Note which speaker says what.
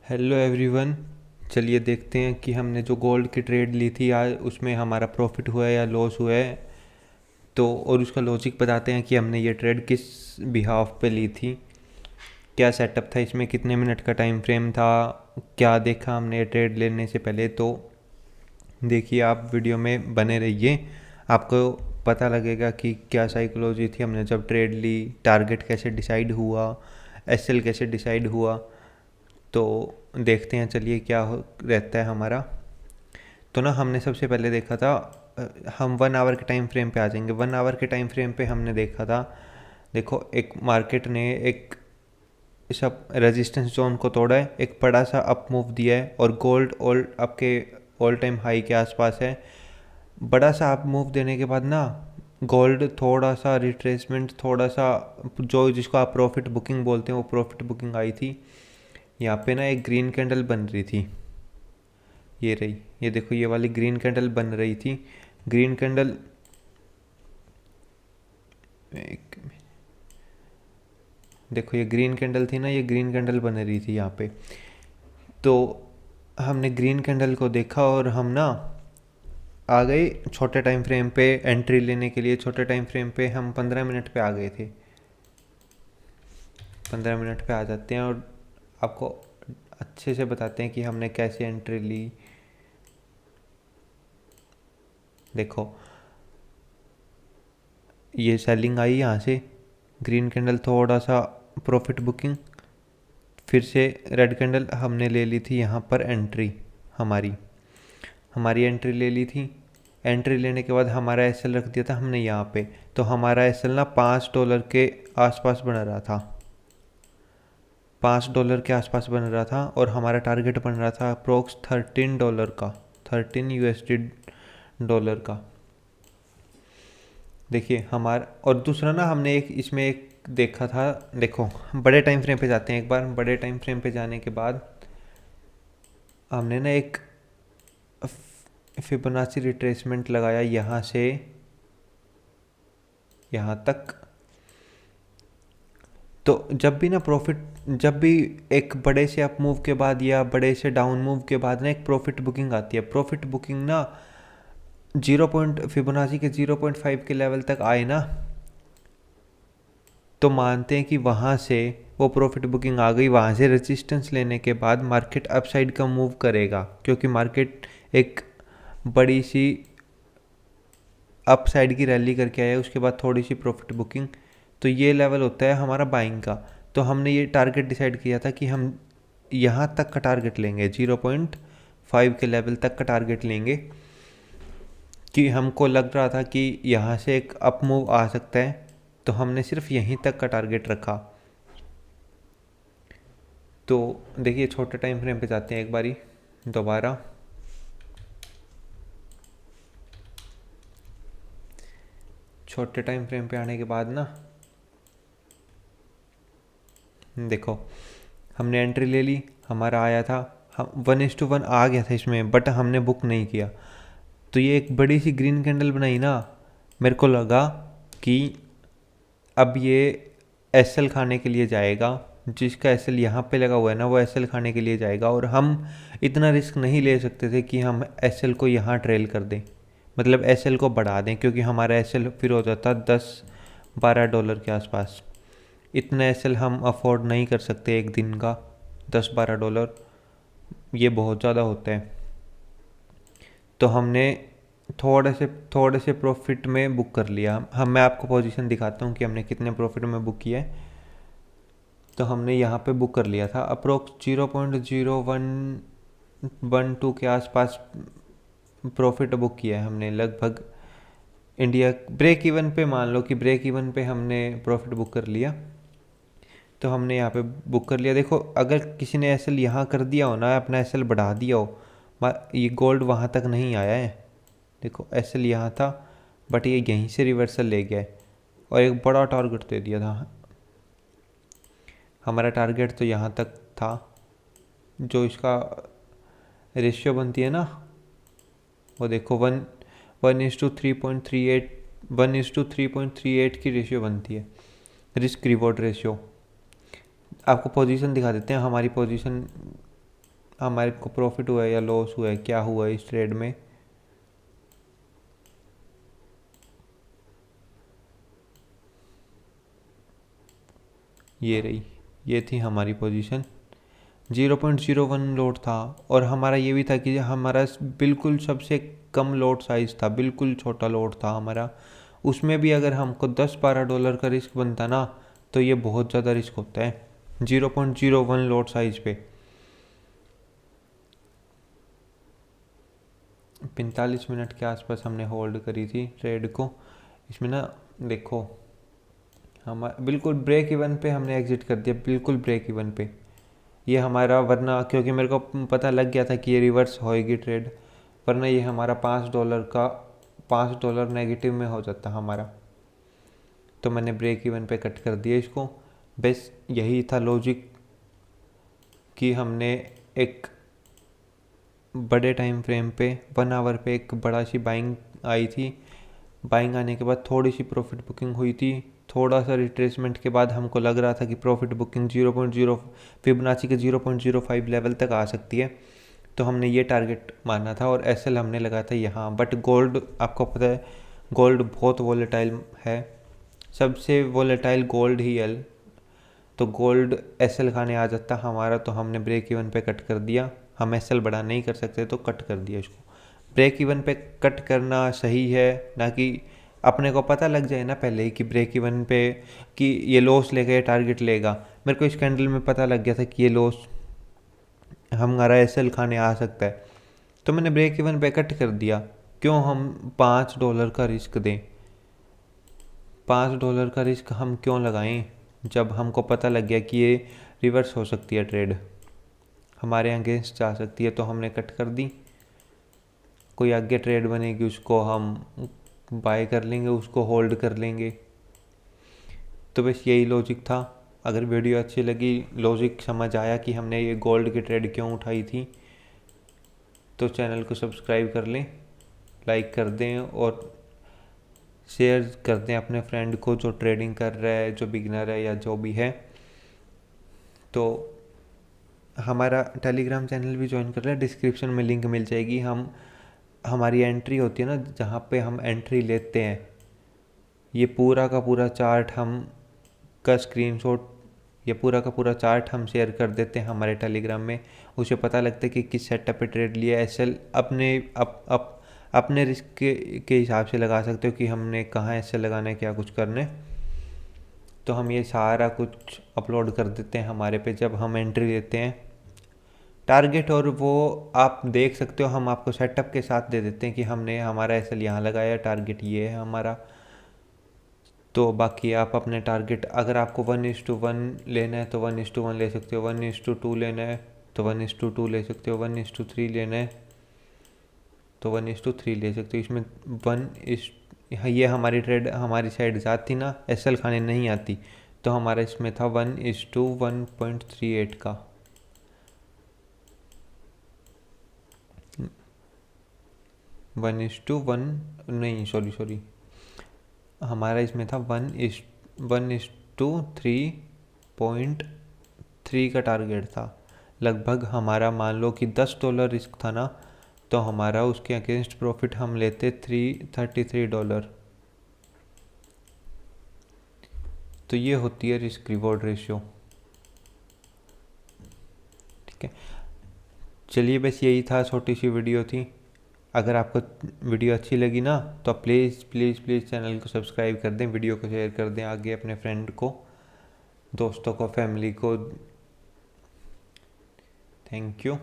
Speaker 1: Hello everyone. चलिए देखते हैं कि हमने जो गोल्ड की ट्रेड ली थी आज उसमें हमारा प्रॉफिट हुआ है या लॉस हुआ है। तो और उसका लॉजिक बताते हैं कि हमने ये ट्रेड किस बिहाफ पे ली थी, क्या सेटअप था इसमें, कितने मिनट का टाइम फ्रेम था, क्या देखा हमने ये ट्रेड लेने से पहले। तो देखिए आप वीडियो में बने रहिए, आपको पता लगेगा कि क्या साइकोलॉजी थी हमने जब ट्रेड ली, टारगेट कैसे डिसाइड हुआ, एसएल कैसे डिसाइड हुआ। तो देखते हैं चलिए क्या रहता है हमारा। तो ना हमने सबसे पहले देखा था, हम 1 आवर के टाइम फ्रेम पे आ जाएंगे। 1 आवर के टाइम फ्रेम पे हमने देखा था, देखो एक मार्केट ने एक सब रेजिस्टेंस जोन को तोड़ा है, एक बड़ा सा अप मूव दिया है और गोल्ड ऑल आपके ऑल टाइम हाई के आसपास है। बड़ा सा अप मूव देने के बाद ना गोल्ड थोड़ा सा रिट्रेसमेंट, थोड़ा सा जो जिसको आप प्रॉफिट बुकिंग बोलते हैं वो प्रॉफिट बुकिंग आई थी। यहाँ पे ना एक ग्रीन कैंडल बन रही थी, ये रही, ये देखो ये वाली ग्रीन कैंडल बन रही थी। ग्रीन कैंडल, एक देखो ये ग्रीन कैंडल थी ना, ये ग्रीन कैंडल बन रही थी यहाँ पे। तो हमने ग्रीन कैंडल को देखा और हम ना आ गए छोटे टाइम फ्रेम पे एंट्री लेने के लिए। छोटे टाइम फ्रेम पे हम 15 मिनट पे आ गए थे, 15 मिनट पे आ जाते हैं और आपको अच्छे से बताते हैं कि हमने कैसे एंट्री ली। देखो ये सेलिंग आई यहाँ से, ग्रीन कैंडल थोड़ा सा प्रॉफिट बुकिंग, फिर से रेड कैंडल हमने ले ली थी यहाँ पर एंट्री। हमारी हमारी एंट्री ले ली थी। एंट्री लेने के बाद हमारा एसएल रख दिया था हमने यहाँ पे। तो हमारा एसएल ना $5 के आसपास बन रहा था, $5 के आसपास बन रहा था और हमारा टारगेट बन रहा था अप्रोक्स $13 का, 13 USD डॉलर का। देखिए हमारा, और दूसरा ना हमने एक इसमें एक देखा था, देखो बड़े टाइम फ्रेम पे जाते हैं एक बार। बड़े टाइम फ्रेम पे जाने के बाद हमने ना एक फिबोनाची रिट्रेसमेंट लगाया यहाँ से यहाँ तक। तो जब भी ना प्रॉफिट, जब भी एक बड़े से अप मूव के बाद या बड़े से डाउन मूव के बाद ना एक प्रॉफिट बुकिंग आती है। प्रॉफिट बुकिंग ना फिबोनाची के 0.5 के लेवल तक आए ना, तो मानते हैं कि वहाँ से वो प्रॉफिट बुकिंग आ गई। वहाँ से रेजिस्टेंस लेने के बाद मार्केट अपसाइड का मूव करेगा, क्योंकि मार्केट एक बड़ी सी अपसाइड की रैली करके आया, उसके बाद थोड़ी सी प्रॉफिट बुकिंग। तो ये लेवल होता है हमारा बाइंग का। तो हमने ये टारगेट डिसाइड किया था कि हम यहाँ तक का टारगेट लेंगे, 0.5 के लेवल तक का टारगेट लेंगे, कि हमको लग रहा था कि यहाँ से एक अप मूव आ सकता है। तो हमने सिर्फ यहीं तक का टारगेट रखा। तो देखिए छोटे टाइम फ्रेम पे जाते हैं एक बारी दोबारा। छोटे टाइम फ्रेम पे आने के बाद ना देखो हमने एंट्री ले ली, हमारा आया था, हम 1:1 आ गया था इसमें, बट हमने बुक नहीं किया। तो ये एक बड़ी सी ग्रीन कैंडल बनाई ना, मेरे को लगा कि अब ये एसएल खाने के लिए जाएगा। जिसका एसएल यहाँ पे लगा हुआ है ना वो एसएल खाने के लिए जाएगा, और हम इतना रिस्क नहीं ले सकते थे कि हम एसएल को यहाँ ट्रेल कर दें, मतलब एसएल को बढ़ा दें, क्योंकि हमारा एसएल फिर हो जाता $10-12 के आसपास। इतना एसएल हम अफोर्ड नहीं कर सकते एक दिन का, $10-12 ये बहुत ज़्यादा होता है। तो हमने थोड़े से प्रॉफिट में बुक कर लिया। हम मैं आपको पोजीशन दिखाता हूँ कि हमने कितने प्रॉफिट में बुक किया है। तो हमने यहाँ पे बुक कर लिया था अप्रोक्स 0.0112 के आसपास प्रॉफिट बुक किया है हमने लगभग। इंडिया ब्रेक इवन पे, मान लो कि ब्रेक इवन पे हमने प्रॉफिट बुक कर लिया। तो हमने यहाँ पे बुक कर लिया। देखो अगर किसी ने एसएल यहाँ कर दिया हो ना, अपना एसएल बढ़ा दिया हो, ये गोल्ड वहाँ तक नहीं आया है। देखो एसएल यहाँ था, बट ये यहीं से रिवर्सल ले गया है और एक बड़ा टारगेट दे दिया था। हमारा टारगेट तो यहाँ तक था, जो इसका रेशियो बनती है ना, वो देखो 1:3.38, 1:3.38 की रेशियो बनती है, रिस्क रिवॉर्ड रेशियो। आपको पोजीशन दिखा देते हैं, हमारी पोजीशन हमारे को प्रॉफिट हुआ है या लॉस हुआ है, क्या हुआ है इस ट्रेड में। ये रही, ये थी हमारी पोजीशन। 0.01 लॉट था और हमारा ये भी था कि हमारा बिल्कुल सबसे कम लॉट साइज़ था, बिल्कुल छोटा लॉट था हमारा। उसमें भी अगर हमको 10-12 डॉलर का रिस्क बनता ना तो ये बहुत ज़्यादा रिस्क होता है 0.01 लॉट साइज़ पे। 45 मिनट के आसपास हमने होल्ड करी थी ट्रेड को। इसमें ना देखो, हम बिल्कुल ब्रेक इवन पे हमने एग्ज़िट कर दिया, बिल्कुल ब्रेक इवन पे ये हमारा, वरना क्योंकि मेरे को पता लग गया था कि ये रिवर्स होएगी ट्रेड, वरना ये हमारा $5 का $5 नेगेटिव में हो जाता हमारा। तो मैंने ब्रेक इवन पे कट कर दिया इसको। बस यही था लॉजिक कि हमने एक बड़े टाइम फ्रेम पे 1 आवर पे एक बड़ा सी बाइंग आई थी। बाइंग आने के बाद थोड़ी सी प्रॉफिट बुकिंग हुई थी। थोड़ा सा रिट्रेसमेंट के बाद हमको लग रहा था कि प्रॉफिट बुकिंग 0.0 फिबोनाची के 0.05 लेवल तक आ सकती है, तो हमने ये टारगेट माना था और एसएल हमने लगाया था यहाँ। बट गोल्ड, आपको पता है गोल्ड बहुत वॉलेटाइल है, सबसे वॉलेटाइल गोल्ड ही है, तो गोल्ड एसएल खाने आ जाता हमारा, तो हमने ब्रेक इवन पे कट कर दिया। हम एसएल बढ़ा नहीं कर सकते तो कट कर दिया इसको। ब्रेक इवन पे कट करना सही है, ना कि अपने को पता लग जाए ना पहले ही कि ब्रेक इवन पे कि ये लॉस लेगा या टारगेट लेगा। मेरे को इस कैंडल में पता लग गया था कि ये लॉस हमारा एसएल खाने आ सकता है, तो मैंने ब्रेक इवन पे कट कर दिया। क्यों हम $5 का रिस्क दें, $5 का रिस्क हम क्यों लगाएं जब हमको पता लग गया कि ये रिवर्स हो सकती है, ट्रेड हमारे अगेंस्ट जा सकती है, तो हमने कट कर दी। कोई आगे ट्रेड बनेगी उसको हम बाय कर लेंगे, उसको होल्ड कर लेंगे। तो बस यही लॉजिक था। अगर वीडियो अच्छी लगी, लॉजिक समझ आया कि हमने ये गोल्ड की ट्रेड क्यों उठाई थी, तो चैनल को सब्सक्राइब कर लें, लाइक कर दें और शेयर कर दें अपने फ्रेंड को जो ट्रेडिंग कर रहा है, जो बिगिनर है या जो भी है। तो हमारा टेलीग्राम चैनल भी ज्वाइन कर रहा है, डिस्क्रिप्शन में लिंक मिल जाएगी। हमारी एंट्री होती है ना, जहाँ पे हम एंट्री लेते हैं, ये पूरा का पूरा चार्ट हम का स्क्रीनशॉट, ये पूरा का पूरा चार्ट हम शेयर कर देते हैं हमारे टेलीग्राम में। उसे पता लगता है कि किस सेटअप पे ट्रेड लिया। एसएल अपने रिस्क के हिसाब से लगा सकते हो कि हमने कहाँ एसएल लगाना है, क्या कुछ करना है। तो हम ये सारा कुछ अपलोड कर देते हैं हमारे पे जब हम एंट्री लेते हैं टारगेट, और वो आप देख सकते हो। हम आपको सेटअप के साथ दे देते हैं कि हमने हमारा एसएल यहाँ लगाया, टारगेट ये है हमारा। तो बाकी आप अपने टारगेट, अगर आपको 1:1 लेना है तो 1:1 ले सकते हो, 1:2 लेना है तो 1:2 ले सकते हो, 1:3 लेना है तो 1:3 ले सकते हो। इसमें ये हमारी ट्रेड हमारी साइड जाती ना, एसएल खाने नहीं आती, तो हमारा इसमें था 1:1.38 का। वन इज टू वन नहीं, सॉरी, हमारा इसमें था 1:3.3 का टारगेट था। लगभग हमारा मान लो कि $10 रिस्क था ना, तो हमारा उसके अगेंस्ट प्रॉफिट हम लेते $33। तो ये होती है रिस्क रिवॉर्ड रेशियो। ठीक है, चलिए बस यही था, छोटी सी वीडियो थी। अगर आपको वीडियो अच्छी लगी ना तो प्लीज़ प्लीज़ प्लीज़ चैनल को सब्सक्राइब कर दें, वीडियो को शेयर कर दें आगे अपने फ्रेंड को, दोस्तों को, फैमिली को। Thank you.